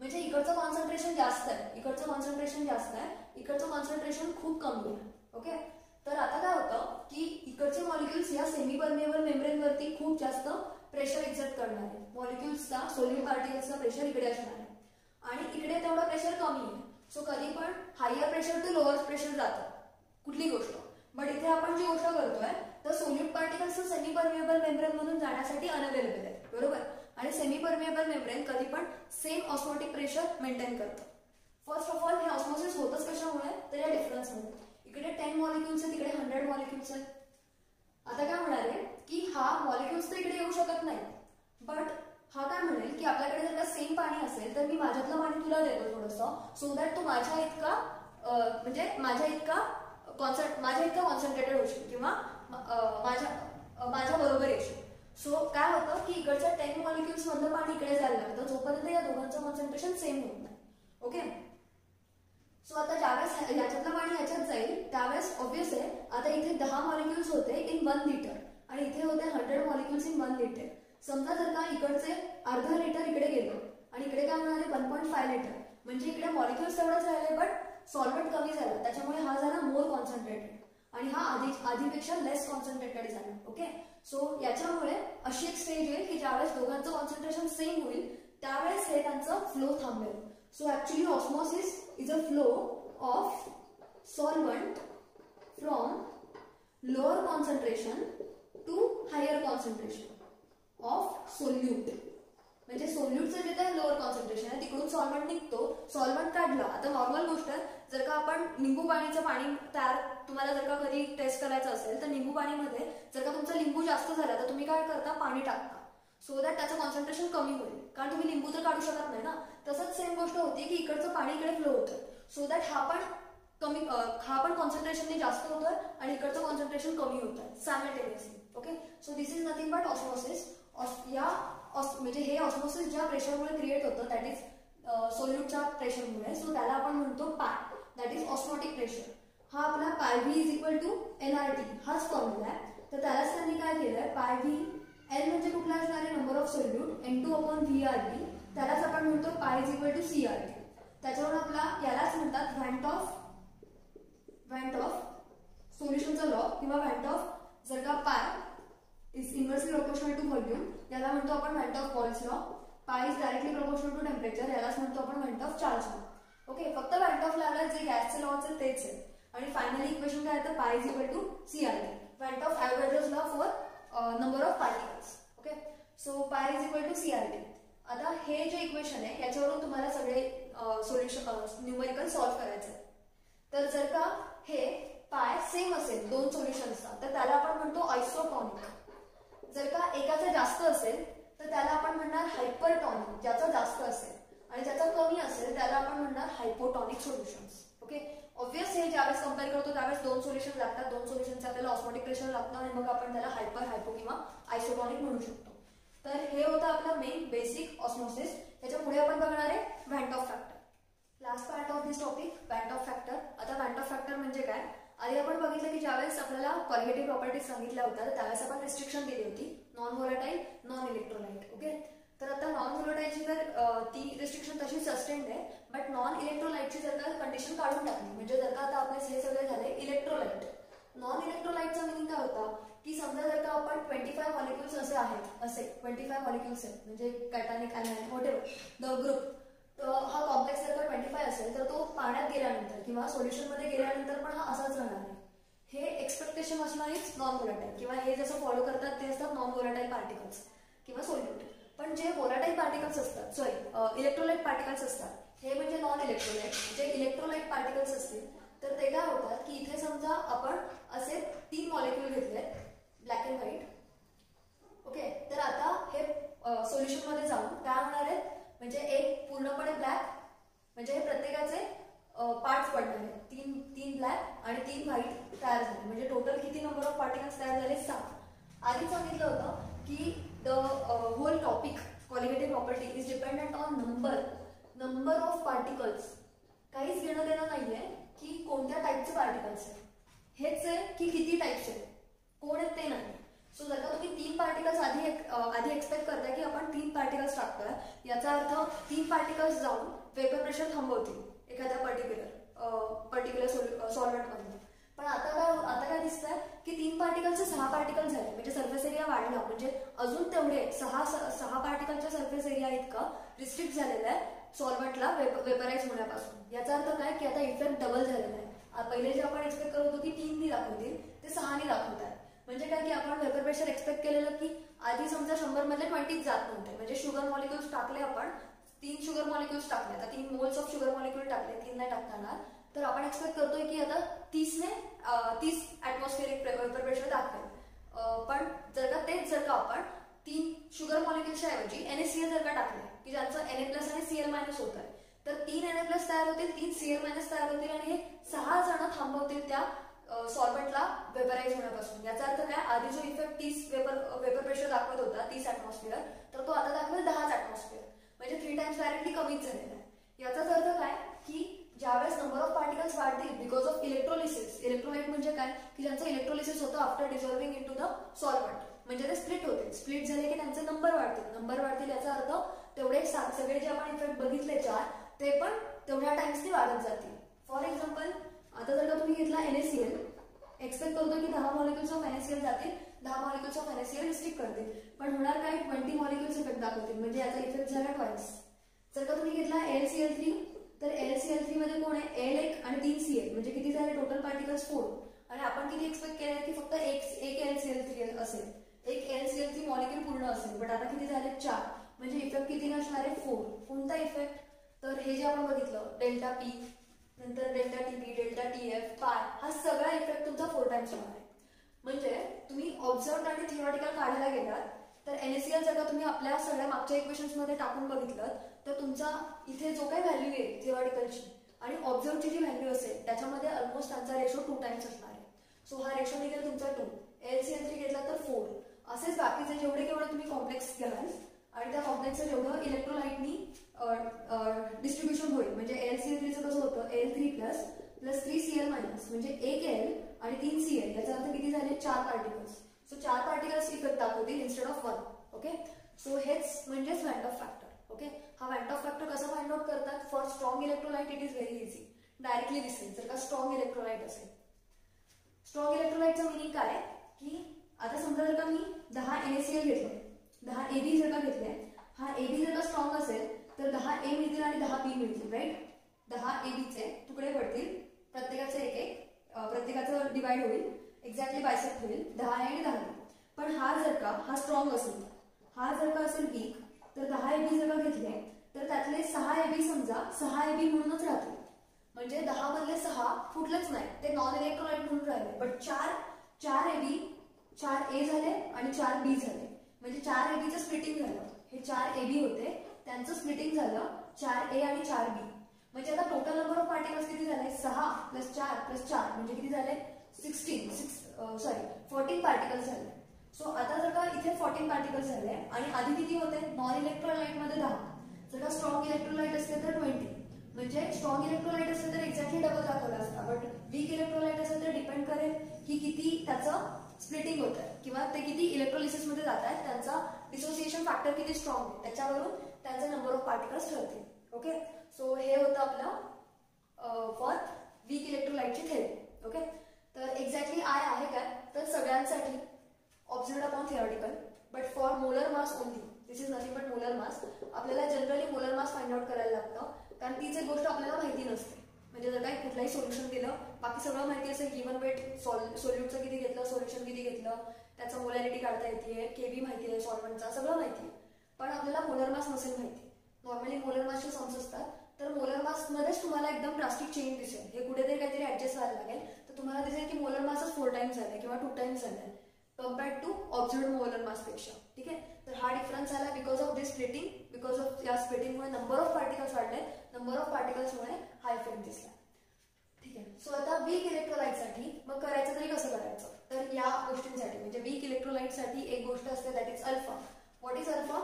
म्हणजे इकडचं कॉन्सन्ट्रेशन जास्त आहे, इकडचं कॉन्सन्ट्रेशन जास्त आहे, इकडचं कॉन्सन्ट्रेशन खूप कमी आहे. ओके, तर आता काय होतं की इकडचे मॉलिक्युल्स या सेमी परमेबल मेम्ब्रेन वरती खूप जास्त प्रेशर एक्झर्ट करणार आहे. मॉलिक्युल्सचा सोल्यूट पार्टिकल्सचा प्रेशर इकडे असणार आहे आणि इकडे तेवढा प्रेशर कमी आहे. सो कधी पण higher pressure to lower pressure जातं कुठली गोष्ट. बट इथे आपण जी गोष्ट करतोय तर solute particles semi permeable membrane मधून जाण्यासाठी अनअवेलेबल आहे, बरोबर. आणि सेमी परमेबल मेम्ब्रेन कधी पण सेम ऑस्मोटिक प्रेशर मेंटेन करतं. फर्स्ट ऑफ ऑल हे ऑस्मोसिस होतच कशामुळे, तर या डिफरन्समुळे. इकडे 10 मॉलिक्युल्स आहेत, तिकडे 100 मॉलिक्युल्स आहेत. आता काय होणार आहे की हा मॉलिक्युल्स तर इकडे येऊ शकत नाही, बट हा काय म्हणेल की आपल्याकडे जर का सेम पाणी असेल तर मी माझ्यातलं पाणी तुला देतो थोडंसं, सो दॅट तू माझ्या इतका म्हणजे माझ्या इतका कॉन्सन्ट्रेटेड होशील किंवा माझ्या बरोबर येशील. सो काय होतं की इकडच्या 10 मॉलिक्युल्स मधलं पाणी इकडे जायला लागतं जोपर्यंत या दोघांचं कॉन्सन्ट्रेशन सेम होत नाही. ओके, सो आता ज्यावेळेस याच्यातलं पाणी याच्यात जाईल त्यावेळेस ऑब्वियस आहे आता इथे 10 मॉलिक्युल्स होते इन 1 लिटर आणि इथे होते 100 मॉलिक्युल्स इन 1 लिटर. समजा जर का इकडचे अर्धा लिटर इकडे गेलो आणि इकडे काय म्हणाले 1.5 लिटर, म्हणजे इकडे मॉलिक्युल्स तेवढंच राहिले बट सॉल्व्हंट कमी झाला, त्याच्यामुळे हा झाला मोर कॉन्सन्ट्रेटेड आणि हा आधीपेक्षा लेस कॉन्सन्ट्रेटेड झाला. ओके, सो याच्यामुळे अशी एक स्टेज येईल की ज्यावेळेस दोघांचं कॉन्सन्ट्रेशन सेम होईल त्यावेळेस हे त्यांचं फ्लो थांबेल. So actually osmosis is a flow of solvent from lower concentration to higher concentration of solute. म्हणजे सोल्यूटचं जे काही लोअर कॉन्सन्ट्रेशन आहे तिकडून सॉल्व्हंट निघतो, सॉल्व्हंट काढलं. आता नॉर्मल गोष्ट आहे, जर का आपण लिंबू पाणीचं पाणी तयार तुम्हाला जर का कधी टेस्ट करायचं असेल तर लिंबू पाणीमध्ये जर का तुमचा लिंबू जास्त झाला तर तुम्ही काय करता, पाणी टाकता सो दॅट त्याचं कॉन्सन्ट्रेशन कमी होईल, कारण तुम्ही लिंबू तर काढू शकत नाही ना. तसंच सेम गोष्ट होती की इकडचं पाणी इकडे फ्लो होतं सो दॅट हा पण कमी हा पण कॉन्सन्ट्रेशनने जास्त होतोय आणि इकडचं कॉन्सन्ट्रेशन कमी होत आहे simultaneously. Okay, so this is nothing but osmosis. या म्हणजे हे ऑस्मोसिस ज्या प्रेशरमुळे क्रिएट होतं दॅट इज सोल्यूटच्या प्रेशरमुळे, सो त्याला आपण म्हणतो पाय, दॅट इज ऑस्मोटिक प्रेशर. हा आपला pi V is equal to NRT हाच फॉर्म्युला आहे. तर त्यालाच त्यांनी काय केलंय, पाय व्ही एल म्हणजे कुठला असणार आहे number of solute N2 upon VRT, त्यालाच आपण म्हणतो पाय इज इक्वल टू CRT. त्याच्यावर आपला यालाच म्हणतात व्हॅन्ट ऑफ सोल्युशनचा लॉ किंवा व्हॅन्ट ऑफ जर का pi is inversely proportional to volume याला म्हणतो आपण van't of Boyle's law. Pi is directly proportional to temperature यालाच म्हणतो आपण van't of charge law. Okay, फक्त व्हॅन्ट ऑफ लावला जे गॅसचे लॉ असेल तेच आहे. आणि फायनली इक्वेशन काय आहे, pi is equal to CRT, van't Hoff average law for number of particles. Okay, so pi is equal to CRT. आता हे जे इक्वेशन आहे याच्यावरून तुम्हाला सगळे सोल्युशन न्यूमेरिकल सॉल्व्ह करायचं आहे. तर जर का हे पाय सेम असेल दोन सोल्युशन्सचा तर त्याला आपण म्हणतो आयसोटॉनिक. जर का एकाचा जास्त असेल तर त्याला आपण म्हणणार हायपरटॉनिक, ज्याचा जास्त असेल, आणि ज्याचा कमी असेल त्याला आपण म्हणणार हायपोटॉनिक सोल्युशन्स. ओके, ऑब्वियस हे ज्यावेळेस कंपेअर करतो त्यावेळेस दोन सोल्युशन लागतात, दोन सोल्युशनचे आपल्याला ऑस्मोटिक प्रेशर लागतं आणि मग आपण त्याला हायपर, हायपो किंवा आयसोटॉनिक म्हणू शकतो. तर हे होतं आपलं मेन बेसिक ऑस्मोसिस. त्याच्या पुढे आपण बघणार आहे van't Hoff factor. Last part of this topic van't Hoff factor. आता व्हॅन्ट ऑफ फॅक्टर म्हणजे काय, आधी आपण बघितलं की ज्यावेळेस आपल्याला क्वालिटेटिव्ह प्रॉपर्टीज सांगितल्या होत्या तर त्यावेळेस आपण रिस्ट्रिक्शन दिली होती, non volatile, non electrolyte. Okay, तर आता नॉन व्होलाटाईलची तर ती रिस्ट्रिक्शन तशी सस्टेन्ड आहे, बट नॉन इलेक्ट्रोलाइटची जर का कंडिशन काढून टाकली, म्हणजे जर का आता आपले हे सगळे झाले इलेक्ट्रोलाइट. नॉन इलेक्ट्रोलाइटचा मिनिंग काय होता की समजा जर का आपण 25 मॉलिक्युल्स असे आहेत, असे 25 मॉलिक्युल्स आहेत म्हणजे कॅटायनिक, ॲनायनिक, व्हॉटएव्हर द ग्रुप, तर हा कॉम्प्लेक्स जर का 25 असेल तर तो पाण्यात गेल्यानंतर किंवा सोल्युशनमध्ये गेल्यानंतर पण हा असाच राहणार आहे. हे एक्सपेक्टेशन असणार इज नॉन व्होलाटाईल, किंवा हे जसं फॉलो करतात ते असतात नॉन व्होलाटाईल पार्टिकल्स किंवा सोल्यूट. पण जे व्होलाटाईल पार्टिकल्स असतात, सॉरी इलेक्ट्रोलाइट पार्टिकल्स असतात, हे म्हणजे नॉन इलेक्ट्रोलाइट. जे इलेक्ट्रोलाइट पार्टिकल्स असतील तर ते काय होतात की इथे समजा आपण असे 3 मॉलिक्यूल घेतले ब्लॅक अँड व्हाईट. ओके, तर आता हे सोल्युशन मध्ये जाऊन काय होणार आहे, म्हणजे एक पूर्णपणे ब्लॅक, म्हणजे हे प्रत्येकाचे पार्ट्स पडणार आहेत, तीन ब्लॅक आणि 3 व्हाईट तयार झाले. म्हणजे टोटल किती नंबर ऑफ पार्टिकल्स तयार झाले, 6. आधी सांगितलं होतं की the whole topic qualitative property is dependent on number of particles. काहीच घेणं देणं नाहीये की कोणत्या टाईपचे पार्टिकल्स आहेत, हेच आहे की किती टाईप्स आहेत, कोण आहेत ते नाही. सो जर का तुम्ही 3 पार्टिकल्स आधी एक्सपेक्ट करताय की आपण 3 पार्टिकल्स टाकतोय, याचा अर्थ 3 पार्टिकल्स जाऊन वेपर प्रेशर थांबवतील एखाद्या पर्टिक्युलर सॉल्व्हेंटमध्ये. पण आता काय दिसतंय की 3 पार्टिकलचे 6 पार्टिकल झाले, म्हणजे सरफेस एरिया वाढला, म्हणजे अजून तेवढे 6 पार्टिकलच्या सरफेस एरिया इतका रिस्ट्रिक्ट झालेला आहे सॉल्व्हेंटला वेपराइज होण्यापासून. याचा अर्थ काय की आता इफेक्ट डबल झालेला आहे. पहिले जे आपण एक्सपेक्ट करत होतो की 3 दाखवतील ते 6 दाखवत आहे. म्हणजे काय की आपण वेपर प्रेशर एक्सपेक्ट केलेलं की आधी समजा 100 मधले 20 जात नव्हते, म्हणजे शुगर मॉलिक्युल्स टाकले आपण, 3 शुगर मॉलिक्युल्स टाकले, आता 3 मोल्स ऑफ शुगर मॉलिक्युल टाकले, 3 नाही टाकताना, तर आपण एक्सपेक्ट करतोय की आता 30 ॲटमॉस्फिअरिक वेपर प्रेशर दाखवेल. पण जर का आपण 3 शुगर मॉलिक्युल्सच्या ऐवजी NaCl जर का टाकले की ज्यांचं Na+ आणि Cl- होत आहे, तर 3 Na+ तयार होतील, 3 Cl- तयार होतील आणि हे 6 जण थांबवतील त्या सॉल्व्हेंटला वेपराइज होण्यापासून. याचा अर्थ काय, आधी जो इफेक्ट 30 वेपर प्रेशर दाखवत होता 30 ॲटमॉस्फिअर, तर तो आता दाखवेल 10 ॲटमॉस्फिअर, म्हणजे 3 टाइम्स डायरेक्टली कमीच झालेला आहे. याचाच अर्थ काय की ज्यावेळेस नंबर ऑफ पार्टिकल्स वाढतील बिकॉज ऑफ इलेक्ट्रोलिसिस. इलेक्ट्रोलाइट म्हणजे काय की ज्यांचं इलेक्ट्रोलिसिस होतं आफ्टर डिझॉल्विंग इनटू द सॉल्व्हेंट, म्हणजे ते स्प्लिट होते. स्प्लिट झाले की त्यांचे नंबर वाढतील. याचा अर्थ तेवढे सगळे जे आपण इफेक्ट बघितले 4 ते पण तेवढ्या टाइम्सनी वाढत जातील. फॉर एक्झाम्पल, आता जर का तुम्ही घेतला NaCl, एक्सपेक्ट करतो की 10 मॉलिक्युल्स ऑफ NaCl जातील, 10 मॉलिक्युल्स ऑफ NaCl रिस्ट्रिक्ट करतील, पण होणार काय 20 मॉलिक्युल्स इफेक्ट दाखवतील, म्हणजे याचा इफेक्ट झाला ट्वाइस. जर का तुम्ही घेतला LCl3, तर LCl3 मध्ये कोण आहे, L1 आणि 3 Cl, म्हणजे किती झाले टोटल पार्टिकल्स 4. आणि आपण किती एक्सपेक्ट केले की फक्त एक LCl3 असेल, एक LCl3 मॉलिक्युल पूर्ण असेल, बट आता किती झाले 4, म्हणजे इफेक्ट किती नसणार आहे 4. कोणता इफेक्ट, तर हे जे आपण बघितलं डेल्टा P, नंतर डेल्टा TP, डेल्टा TF, पाय, हा सगळा इफेक्ट तुमचा 4 टाइम्स होणार आहे. म्हणजे तुम्ही ऑब्झर्व्ड आणि थिओरिटिकल काढायला गेलात तर NaCl जर का तुम्ही आपल्या सगळ्या मागच्या इक्वेशन्स मध्ये टाकून बघितलं तर तुमचा इथे जो काही व्हॅल्यू येईल थिओरिटिकलची आणि ऑब्झर्वची जी व्हॅल्यू असेल त्याच्यामध्ये ऑलमोस्ट त्यांचा रेशो 2 टाइम्स असणार आहे. सो हा रेशो निघेल तुमचा 2. LCl3 घेतला तर 4. असेच बाकीचे जेवढे केवढे तुम्ही कॉम्प्लेक्स घ्याल आणि त्या कॉम्प्लेक्सचं जेवढं इलेक्ट्रोलाइटनी डिस्ट्रीब्युशन होईल. म्हणजे LCl3चं कसं होतं, Al3 प्लस 3Cl मायनस म्हणजे 1 Al आणि 3 Cl, याचा अर्थ किती झाले, 4 पार्टिकल्स. सो 4 पार्टिकल्स इफेक्ट दाखवतील इन्स्टेड ऑफ 1. ओके, सो हेच म्हणजेच वॅन ऑफ फॅक्टर. ओके, हा वॅन ऑफ फॅक्टर कसा फाइंड आउट करतात, for strong electrolyte it is very easy. Directly दिसेल जर का स्ट्रॉंग इलेक्ट्रोलाइट असेल. स्ट्रॉंग इलेक्ट्रोलाइटचं मिनिंग काय की आता समजा जर का मी 10 NaCl घेतलं, 10 AB जर का घेतले, हा AB जर का स्ट्रॉंग असेल तर 10 A मिळतील आणि 10 B मिळतील. राईट, 10 ABचे तुकडे पडतील, प्रत्येकाचे एक प्रत्येकाचं डिवाइड होईल, एक्झॅक्टली बायसेक्ट होईल, 10 A आणि 10 B. पण हा जर का हा स्ट्रॉंग असेल, हा जर का असेल वीक, तर 10 AB जर का घेतले तर त्यातले 6 AB समजा 6 AB म्हणूनच राहतील. म्हणजे 10 मधले 6 फुटलेच नाही, ते नॉन इलेक्ट्रोलाइट म्हणून राहिले. बट 4 AB 4 A झाले आणि 4 B झाले. म्हणजे 4 ABचं स्प्लिटिंग झालं. हे 4 AB होते, त्यांचं स्प्लिटिंग झालं 4 A आणि 4 B. म्हणजे आता टोटल नंबर ऑफ पार्टिकल्स किती झाले, 6 + 4 + 4 म्हणजे किती झाले, 14 पार्टिकल्स झाले. सो आता जर का इथे 14 पार्टिकल्स झाले आणि आधी किती होते, नॉन इलेक्ट्रोलाइट मध्ये 10. जर का स्ट्रॉंग इलेक्ट्रोलाइट असेल तर 20. म्हणजे स्ट्रॉंग इलेक्ट्रोलाइट असेल तर एक्झॅक्टली डबल दाखवला असता. बट वीक इलेक्ट्रोलाइट असेल तर डिपेंड करेल की किती त्याचं स्प्लिटिंग होत आहे किंवा ते किती इलेक्ट्रोलिसिस मध्ये जात आहेत, त्यांचा डिसोसिएशन फॅक्टर किती स्ट्रॉंग आहे त्याच्यावरून त्यांचा नंबर ऑफ पार्टिकल्स ठरतील. ओके, सो हे होतं आपलं फॉर वीक इलेक्ट्रोलाइटची थेअरी. ओके, तर एक्झॅक्टली आय आहे काय, तर सगळ्यांसाठी observed upon theoretical, but for molar mass only. This is nothing but molar mass. आपल्याला generally molar mass find out करायला लागतं, कारण तीच एक गोष्ट आपल्याला माहिती नसते. म्हणजे जर काही कुठलाही सोल्युशन दिलं, बाकी सगळं माहिती असेल, गिवन वेट सोल्यूटचं किती घेतलं, सोल्युशन किती घेतलं, त्याचं मोलॅरिटी काढता येते, केबी माहिती आहे, सॉल्व्हंटचा सगळं माहिती आहे. पण आपल्याला मोलर मास नसेल माहिती. नॉर्मली मोलर मासचे सम्स असतात, तर मोलर मासमध्येच तुम्हाला एकदम ड्रास्टिक चेंज दिसेल. हे कुठेतरी काहीतरी ऍडजस्ट व्हायला लागेल, तर तुम्हाला दिसेल की मोलर मासच 4 टाइम्स झाले किंवा 2 टाइम्स झाले कम्पेअर्ड टू ऑब्झर्व्ड मोलर मास पेक्षा. ठीक आहे, तर हा डिफरन्स आला because of this splitting. Because of या स्प्लिटिंगमुळे नंबर ऑफ पार्टिकल्स वाढले, नंबर ऑफ पार्टिकल्समुळे हा इफेक्ट दिसला. ठीक आहे, सो आता वीक इलेक्ट्रोलाइटसाठी मग करायचं तरी कसं करायचं, तर या गोष्टींसाठी म्हणजे वीक इलेक्ट्रोलाइटसाठी एक गोष्ट असते, that is alpha. What is alpha,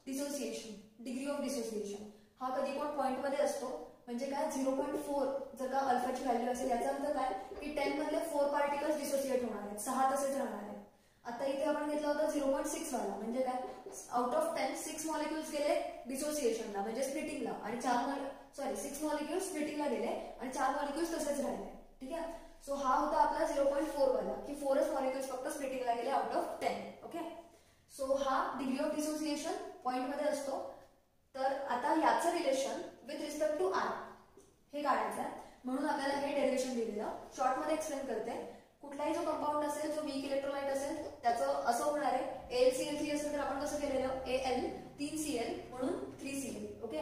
dissociation, degree of dissociation. हा कधी पण पॉइंट मध्ये असतो. म्हणजे काय, 0.4 जर का अल्फाची व्हॅल्यू असेल, याचा अर्थ काय की 10 मधले 4 पार्टिकल्स डिसोसिएट होणार आहेत, 6 तसेच राहणार आहेत. आता इथे आपण घेतला होता 0.6 वाला, म्हणजे काय, आउट ऑफ 10 6 मॉलिक्युल्स गेले डिसोसिएशनला म्हणजे स्प्लिटिंगला, आणि 6 मॉलिक्युल्स स्प्लिटिंगला गेले आणि 4 मॉलिक्युल्स तसेच राहिले. ठीक आहे, सो हा होता आपला 0.4 वाला, की 4च मॉलिक्युल्स फक्त स्प्लिटिंगला गेले आउट ऑफ 10. ओके, सो हा डिग्री ऑफ डिसोसिएशन पॉइंट मध्ये असतो. तर आता याचं relation with respect to R हे काढायचं आहे, म्हणून आपल्याला हे डेरिव्हेशन दिलेलं. शॉर्ट मध्ये एक्सप्लेन करते. कुठलाही जो कंपाऊंड असेल, जो वीक इलेक्ट्रोलाइट असेल, त्याचं असं होणार आहे, AlCl3 असेल तर आपण कसं केलेलं, Al 3Cl म्हणून 3Cl. ओके,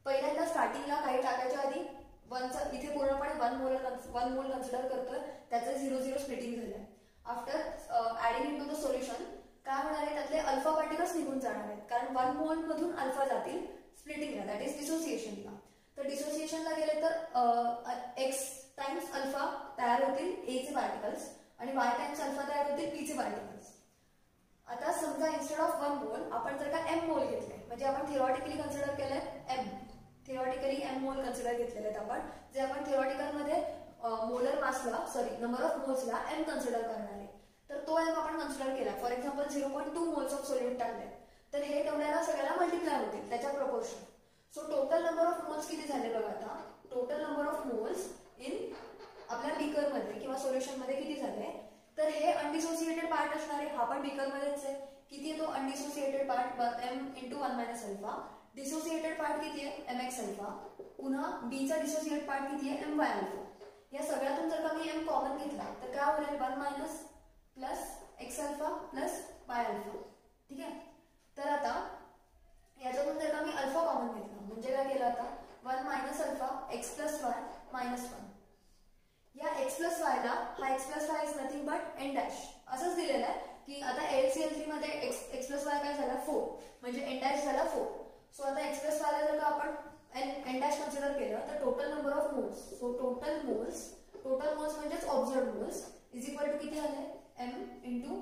पहिल्यांदा स्टार्टिंगला काही टाकायच्या आधी इथे पूर्णपणे 1 मोल कन्सिडर करतोय, त्याचं 0-0 स्प्लिटिंग झालंय. After adding into the solution काय होणार आहे, त्यातले अल्फा पार्टिकल्स निघून जाणार आहेत, कारण 1 मोल मधून अल्फा जातील स्प्लिटिंगला, दॅट इज डिसोसिएशनला. तर डिसोसिएशनला गेले तर x टाइम्स अल्फा तयार होतील A चे पार्टिकल्स आणि y टाइम्स अल्फा तयार होतील B चे पार्टिकल्स. आता समजा इन्स्टेड ऑफ 1 मोल आपण जर का m मोल घेतले, म्हणजे आपण थिओरिटिकली कन्सिडर केलंय थिओरिटिकली m मोल कन्सिडर घेतलेले आहेत आपण, जे आपण थिओरिटिकल मध्ये मोलर मासला नंबर ऑफ मोल्सला m कन्सिडर करणार आहे. तर तो m आपण कन्सिडर केला. For example 0.2 moles of solute टाकले, तर हे तेवढ्याला सगळ्याला मल्टिप्लाय होतील त्याच्या proportion. So total number of moles किती झाले बघा. आता total number of moles in आपल्या बीकर मध्ये किंवा सोल्युशन मध्ये किती झाले, तर हे अनडिसोसिएटेड पार्ट असणार आहे. हा पण बीकर मध्येच आहे. किती आहे तो undissociated part, m × 1 - alpha. Dissociated part किती आहे, mx अल्फा. पुन्हा b चा डिसोसिएटेड पार्ट किती आहे, my अल्फा. या सगळ्यातून जर का मी m कॉमन घेतला तर काय होईल, 1 - x अल्फा y अल्फा. ठीक आहे, तर आता याच्यातून जर का मी अल्फा कॉमन घेतला, म्हणजे काय केलं आता, 1 - अल्फा x + y - 1. या x + y ला हा x + y is nothing but n dash असंच दिलेलं आहे की आता AlCl3 मध्ये x + y काय झाला 4, म्हणजे n डॅश झाला 4. सो आता x + y ला जर का आपण एन डॅश कन्सिडर केलं तर total number of moles, so total moles म्हणजेच observed moles is equal to किती आले m into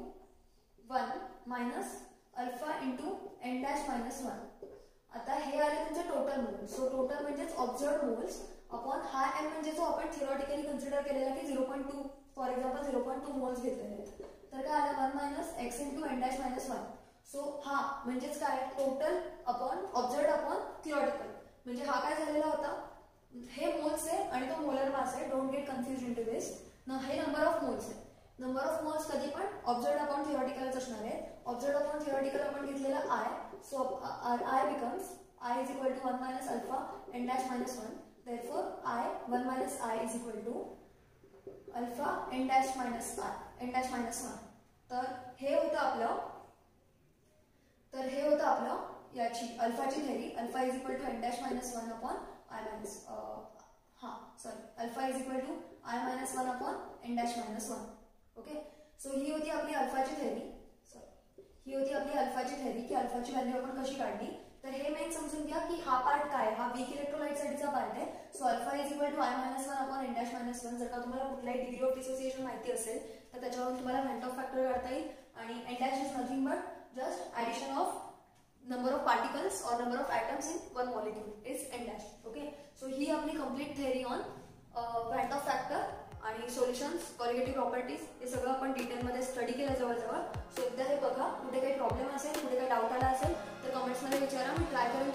1 minus alpha into N dash minus 1. आता हे आले तुमचे टोटल मोल्स, सो टोटल म्हणजेच ऑब्झर्व्ड मोल्स अपॉन हा m म्हणजे जो आपण थिओरिटिकली कन्सिडर केलेला की 0.2 फॉर एक्झाम्पल 0.2 मोल्स घेतलेले आहेत, तर काय आलं 1 minus X into N dash minus 1. So हा म्हणजेच काय total upon observed upon theoretical, म्हणजे हा काय झालेला होता, हे मोल्स आहे आणि तो मोलर मास आहे, डोंट गेट कन्फ्युज इनटू दिस. हे नंबर ऑफ मोल्स आहे, नंबर ऑफ मोल्स कधी पण ऑब्झर्व्ड अपॉन थिओरिटिकलच असणार आहे. ऑब्झर्व्ड अपॉन थिओरिटिकल आपण घेतलेला I, so I becomes I is equal to 1 minus alpha N dash minus 1. Therefore I 1 minus I is equal to alpha N dash minus 1. तर हे होतं आपलं याची अल्फाची theory, alpha is equal to N dash minus 1 upon I minus alpha is equal to I minus 1 upon N dash minus 1. Okay, so ही होती आपली अल्फाची theory, की अल्फाची व्हॅल्यू आपण कशी काढली. तर हे मेन समजून घ्या की हा पार्ट काय, हा वीक इलेक्ट्रोलाइट साठीचा पार्ट आहे. So alpha is equal to I minus 1 upon N dash minus 1. जर का तुम्हाला कुठलाही डिग्री ऑफ डिसोसिएशन माहिती असेल तर त्याच्यावरून तुम्हाला व्हॅन्ट ऑफ फॅक्टर काढता येईल. आणि N dash is nothing but just addition of number of particles or number of atoms in one molecule is n dash. Okay, so ही आपली complete theory on Van't Hoff factor आणि solutions, colligative properties हे सगळं आपण डिटेलमध्ये study केलं जवळजवळ. So एकदा हे बघा, कुठे काही प्रॉब्लेम असेल, कुठे काही डाऊट आला असेल तर कमेंट्समध्ये विचारा, मी ट्राय करेन